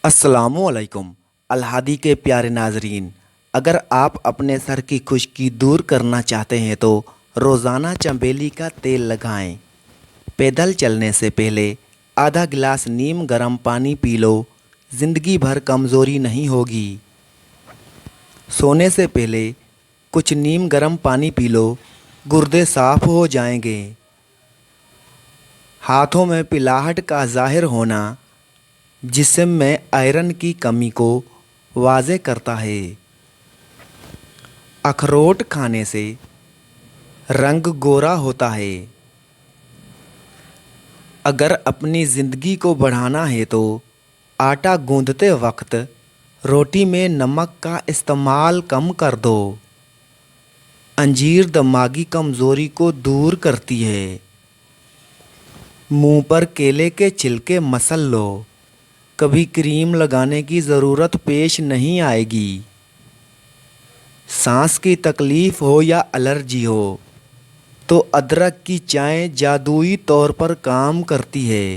अस्सलामुअलैकुम अलहादी के प्यारे नाजरीन। अगर आप अपने सर की खुश्की दूर करना चाहते हैं तो रोज़ाना चमेली का तेल लगाएं। पैदल चलने से पहले आधा गिलास नीम गर्म पानी पी लो, ज़िंदगी भर कमज़ोरी नहीं होगी। सोने से पहले कुछ नीम गर्म पानी पी लो, गुर्दे साफ़ हो जाएंगे। हाथों में पिलाहट का ज़ाहिर होना जिस्म में आयरन की कमी को वाज़े करता है। अखरोट खाने से रंग गोरा होता है। अगर अपनी ज़िंदगी को बढ़ाना है तो आटा गूंदते वक्त रोटी में नमक का इस्तेमाल कम कर दो। अंजीर दिमागी कमज़ोरी को दूर करती है। मुंह पर केले के छिलके मसल लो, कभी क्रीम लगाने की ज़रूरत पेश नहीं आएगी। सांस की तकलीफ़ हो या एलर्जी हो तो अदरक की चाय जादुई तौर पर काम करती है।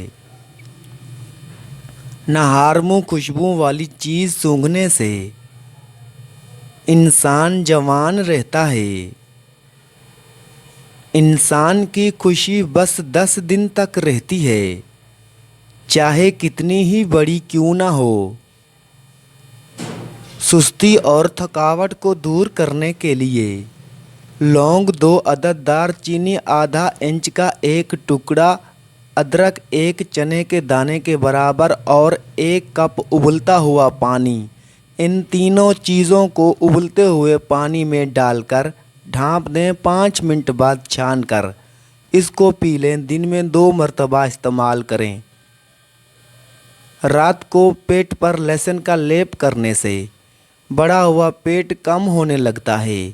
नहार मुँह खुशबू वाली चीज़ सूंघने से इंसान जवान रहता है। इंसान की खुशी बस 10 दिन तक रहती है, चाहे कितनी ही बड़ी क्यों ना हो। सुस्ती और थकावट को दूर करने के लिए लौंग 2 अदद, दालचीनी आधा इंच का एक टुकड़ा, अदरक 1 चने के दाने के बराबर और 1 कप उबलता हुआ पानी, इन तीनों चीज़ों को उबलते हुए पानी में डालकर ढाँप दें। 5 मिनट बाद छान कर इसको पी लें। दिन में 2 मरतबा इस्तेमाल करें। रात को पेट पर लहसुन का लेप करने से बढ़ा हुआ पेट कम होने लगता है।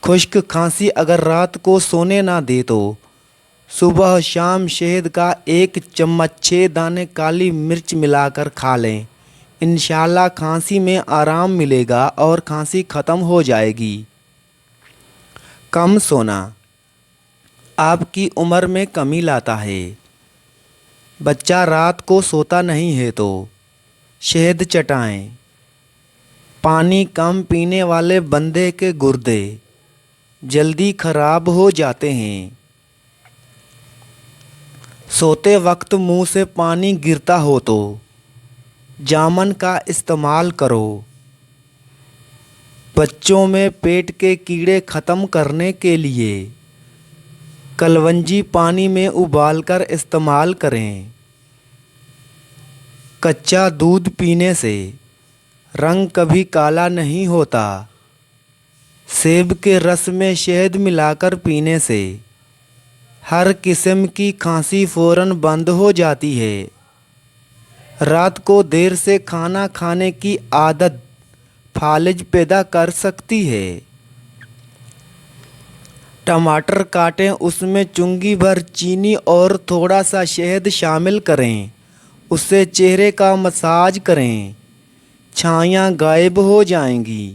खुश्क खांसी अगर रात को सोने ना दे तो सुबह शाम शहद का 1 चम्मच 6 दाने काली मिर्च मिलाकर खा लें। इंशाल्लाह खांसी में आराम मिलेगा और खांसी ख़त्म हो जाएगी। कम सोना आपकी उम्र में कमी लाता है। बच्चा रात को सोता नहीं है तो शहद चटाएं। पानी कम पीने वाले बंदे के गुर्दे जल्दी खराब हो जाते हैं। सोते वक्त मुंह से पानी गिरता हो तो जामन का इस्तेमाल करो। बच्चों में पेट के कीड़े ख़त्म करने के लिए कलवंजी पानी में उबालकर इस्तेमाल करें। कच्चा दूध पीने से रंग कभी काला नहीं होता। सेब के रस में शहद मिलाकर पीने से हर किस्म की खांसी फ़ौरन बंद हो जाती है। रात को देर से खाना खाने की आदत फालिज पैदा कर सकती है। टमाटर काटें, उसमें चुंगी भर चीनी और थोड़ा सा शहद शामिल करें। उससे चेहरे का मसाज करें, छाइयाँ गायब हो जाएंगी।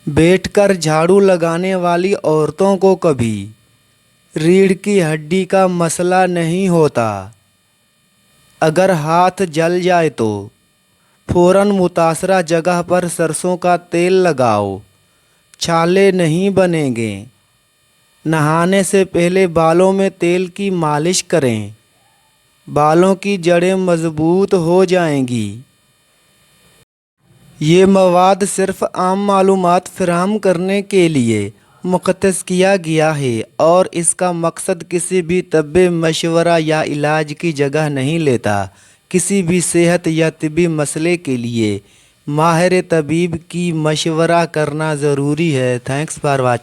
बैठकर झाड़ू लगाने वाली औरतों को कभी रीढ़ की हड्डी का मसला नहीं होता। अगर हाथ जल जाए तो फ़ौरन मुतासरा जगह पर सरसों का तेल लगाओ, छाले नहीं बनेंगे। नहाने से पहले बालों में तेल की मालिश करें, बालों की जड़ें मजबूत हो जाएंगी। ये मवाद सिर्फ़ आम मालूमात फराहम करने के लिए मुख्तस किया गया है और इसका मकसद किसी भी तब्बी मशवरा या इलाज की जगह नहीं लेता। किसी भी सेहत या तिबी मसले के लिए माहिर तबीब की मशवरा करना ज़रूरी है। Thanks for watching.